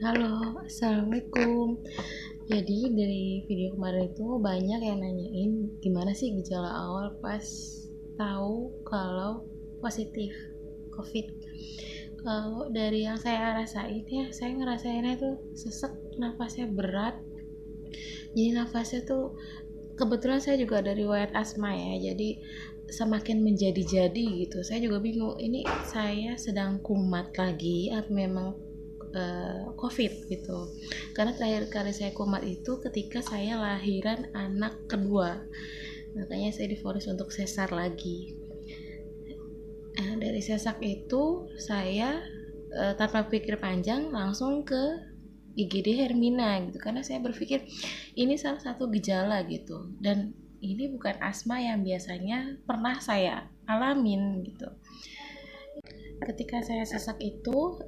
Halo, Assalamualaikum. Jadi dari video kemarin itu banyak yang nanyain gimana sih gejala awal pas tahu kalau positif COVID. Kalau dari yang saya rasain ya, saya ngerasainnya tuh sesek, nafasnya berat. Jadi nafasnya tuh kebetulan saya juga dari riwayat asma ya, jadi semakin menjadi-jadi gitu. Saya juga bingung, ini saya sedang kumat lagi atau memang COVID gitu. Karena terakhir kali saya kumat itu ketika saya lahiran anak kedua, makanya saya divonis untuk sesar lagi. Dari sesak itu saya tanpa pikir panjang langsung ke IGD Hermina gitu, karena saya berpikir ini salah satu gejala gitu, dan ini bukan asma yang biasanya pernah saya alamin gitu. Ketika saya sesak itu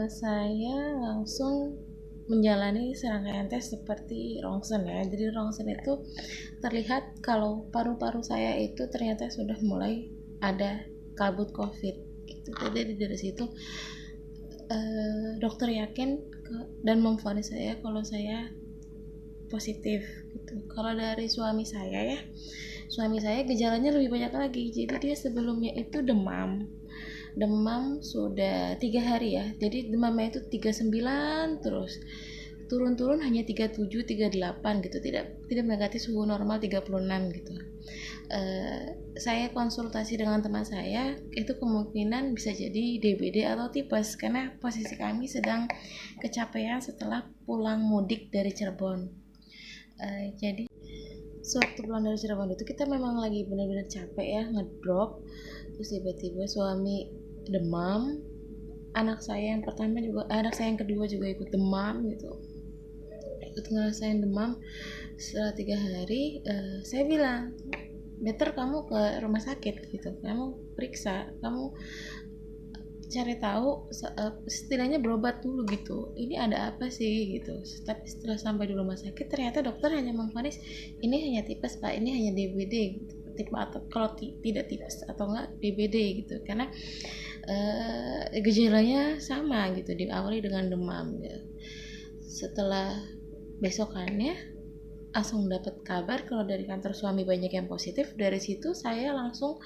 saya langsung menjalani serangkaian tes seperti rongsen ya. Jadi rongsen itu terlihat kalau paru-paru saya itu ternyata sudah mulai ada kabut COVID gitu. Jadi dari situ dokter yakin dan memvonis saya kalau saya positif gitu. Kalau dari suami saya gejalanya lebih banyak lagi. Jadi dia sebelumnya itu demam sudah 3 hari ya, jadi demamnya itu 39 terus, turun-turun hanya 37 38 gitu, tidak mendekati suhu normal 36 gitu. Saya konsultasi dengan teman saya, itu kemungkinan bisa jadi DBD atau tipes, karena posisi kami sedang kecapean setelah pulang mudik dari Cirebon. Jadi sewaktu pulang dari Cirebon itu kita memang lagi benar-benar capek ya, ngedrop, terus tiba-tiba suami demam, anak saya yang kedua juga ikut demam gitu, ikut ngerasain demam. Setelah 3 hari saya bilang, better kamu ke rumah sakit gitu, kamu periksa, kamu cari tahu, setidaknya berobat dulu gitu, ini ada apa sih gitu. Tapi setelah sampai di rumah sakit ternyata dokter hanya memvonis ini hanya tipes pak, ini hanya DBD gitu. Tipe atau kalau tidak tipes atau enggak DBD gitu, karena gejalanya sama gitu, diawali dengan demam gitu. Setelah besokannya langsung dapat kabar kalau dari kantor suami banyak yang positif. Dari situ saya langsung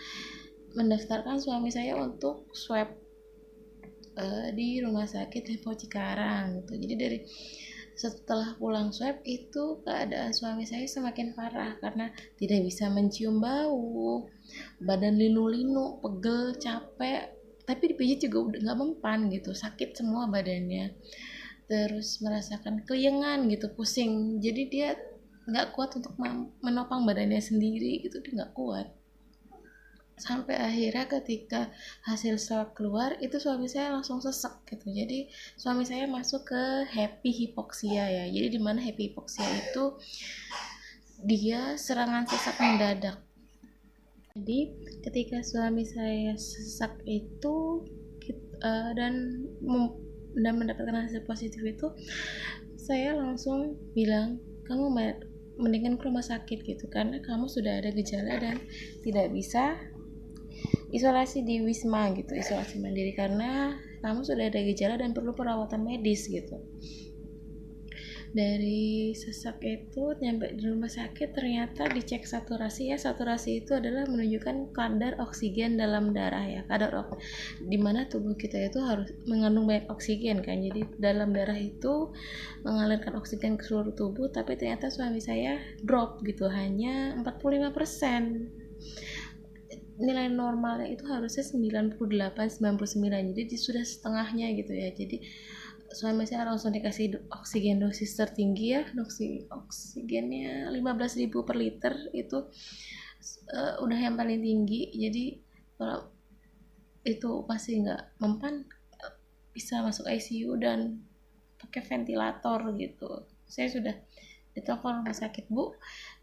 mendaftarkan suami saya untuk swab di rumah sakit Levo Cikarang gitu. Jadi dari setelah pulang swab itu keadaan suami saya semakin parah karena tidak bisa mencium bau, badan linu-linu, pegel, capek, tapi dipijit juga udah nggak mempan gitu, sakit semua badannya, terus merasakan keyengan gitu, pusing, jadi dia nggak kuat untuk menopang badannya sendiri gitu, dia nggak kuat. Sampai akhirnya ketika hasil swab keluar itu suami saya langsung sesek gitu. Jadi suami saya masuk ke happy hipoksia ya, jadi dimana happy hipoksia itu dia serangan sesak mendadak. Jadi ketika suami saya sesak itu dan mendapatkan hasil positif itu, saya langsung bilang, kamu mendingan ke rumah sakit gitu, karena kamu sudah ada gejala dan tidak bisa isolasi di wisma gitu, isolasi mandiri, karena kamu sudah ada gejala dan perlu perawatan medis gitu. Dari sesak itu nyampe di rumah sakit, ternyata dicek saturasi ya. Saturasi itu adalah menunjukkan kadar oksigen dalam darah ya, dimana tubuh kita itu harus mengandung banyak oksigen kan, jadi dalam darah itu mengalirkan oksigen ke seluruh tubuh, tapi ternyata suami saya drop gitu, hanya 45%. Nilai normalnya itu harusnya 98-99, jadi sudah setengahnya gitu ya. Jadi suami saya langsung dikasih oksigen dosis tertinggi ya, oksigennya 15.000 per liter itu udah yang paling tinggi. Jadi kalau itu pasti nggak mempan, bisa masuk ICU dan pakai ventilator gitu. Saya sudah ditelepon rumah sakit, bu,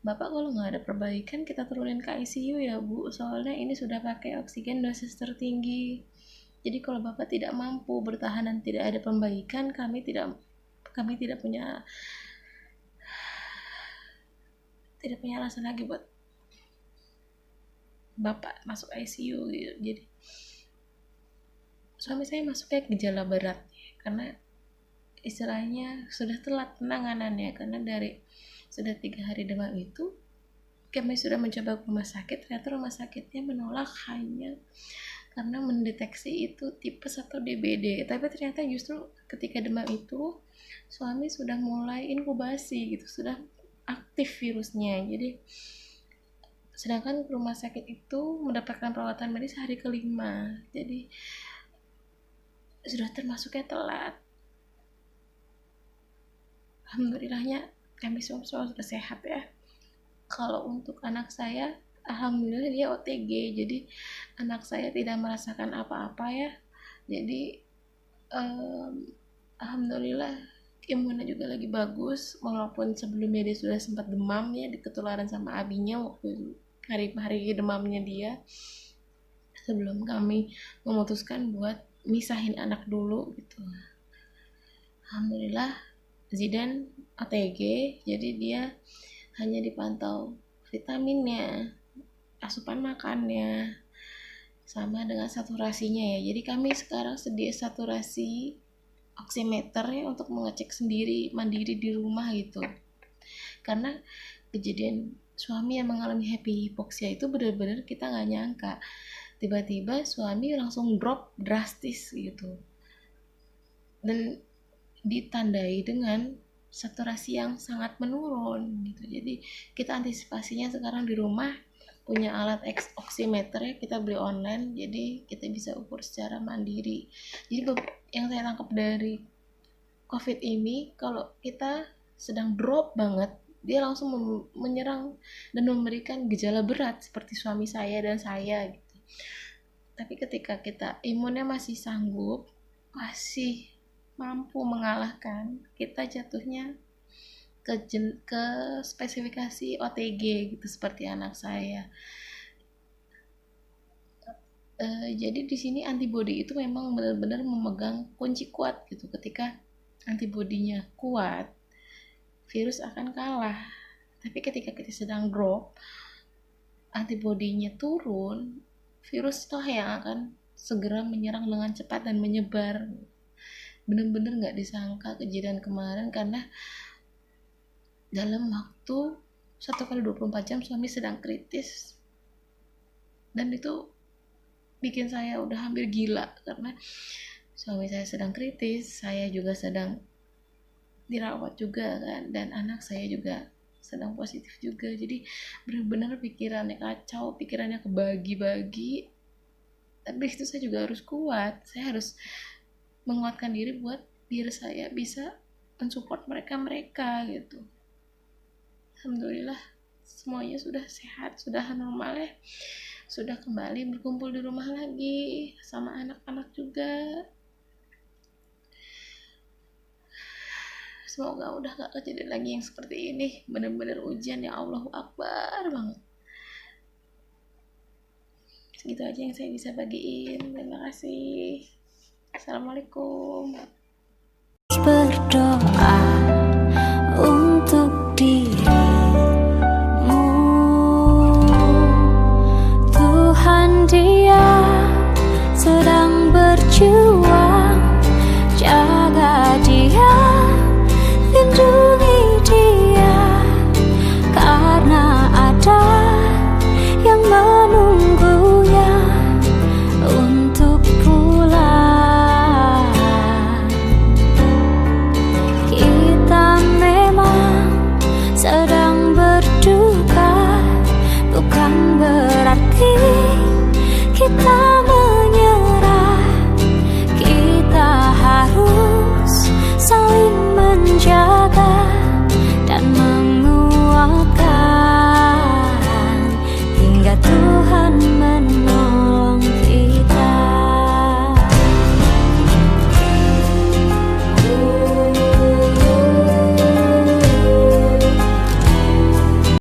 bapak kalau nggak ada perbaikan kita turunin ke ICU ya bu, soalnya ini sudah pakai oksigen dosis tertinggi. Jadi kalau bapak tidak mampu bertahan dan tidak ada pembaikan, kami tidak punya alasan lagi buat bapak masuk ICU gitu. Jadi suami saya masuk kayak gejala berat karena istilahnya sudah telat penanganannya, karena dari sudah 3 hari demam itu kami sudah mencoba ke rumah sakit, ternyata rumah sakitnya menolak hanya karena mendeteksi itu tipes atau DBD. Tapi ternyata justru ketika demam itu suami sudah mulai inkubasi gitu, sudah aktif virusnya. Jadi sedangkan rumah sakit itu mendapatkan perawatan medis hari kelima, jadi sudah termasuknya telat. Alhamdulillahnya kami semua sudah sehat ya. Kalau untuk anak saya, alhamdulillah dia OTG, jadi anak saya tidak merasakan apa-apa ya. Jadi alhamdulillah imunnya juga lagi bagus, walaupun sebelumnya dia sudah sempat demam ya, ketularan sama abinya waktu hari-hari demamnya dia. Sebelum kami memutuskan buat misahin anak dulu gitu. Alhamdulillah Zidan ATG, jadi dia hanya dipantau vitaminnya, asupan makannya, sama dengan saturasinya ya. Jadi kami sekarang sedia saturasi oximeter ya untuk mengecek sendiri mandiri di rumah gitu. Karena kejadian suami yang mengalami happy hypoxia itu benar-benar kita nggak nyangka. Tiba-tiba suami langsung drop drastis gitu. Dan ditandai dengan saturasi yang sangat menurun gitu. Jadi kita antisipasinya sekarang di rumah punya alat oximeter ya, kita beli online, jadi kita bisa ukur secara mandiri. Jadi yang saya tangkap dari COVID ini, kalau kita sedang drop banget, dia langsung menyerang dan memberikan gejala berat seperti suami saya dan saya gitu. Tapi ketika kita imunnya masih sanggup, masih mampu mengalahkan, kita jatuhnya ke spesifikasi OTG gitu seperti anak saya. Jadi di sini antibodi itu memang benar-benar memegang kunci kuat gitu. Ketika antibodinya kuat, virus akan kalah. Tapi ketika kita sedang drop, antibodinya turun, virus itu yang akan segera menyerang dengan cepat dan menyebar. Benar-benar nggak disangka kejadian kemarin, karena dalam waktu 1x24 jam suami sedang kritis, dan itu bikin saya udah hampir gila karena suami saya sedang kritis, saya juga sedang dirawat juga kan, dan anak saya juga sedang positif juga. Jadi benar-benar pikirannya kacau, pikirannya kebagi-bagi. Tapi itu saya juga harus kuat, saya harus menguatkan diri buat biar saya bisa mensupport mereka gitu. Alhamdulillah semuanya sudah sehat, sudah normal ya, sudah kembali berkumpul di rumah lagi sama anak-anak juga. Semoga udah gak kejadian lagi yang seperti ini. Bener-bener ujian ya, Allahu Akbar banget. Segitu aja yang saya bisa bagiin. Terima kasih. Assalamualaikum.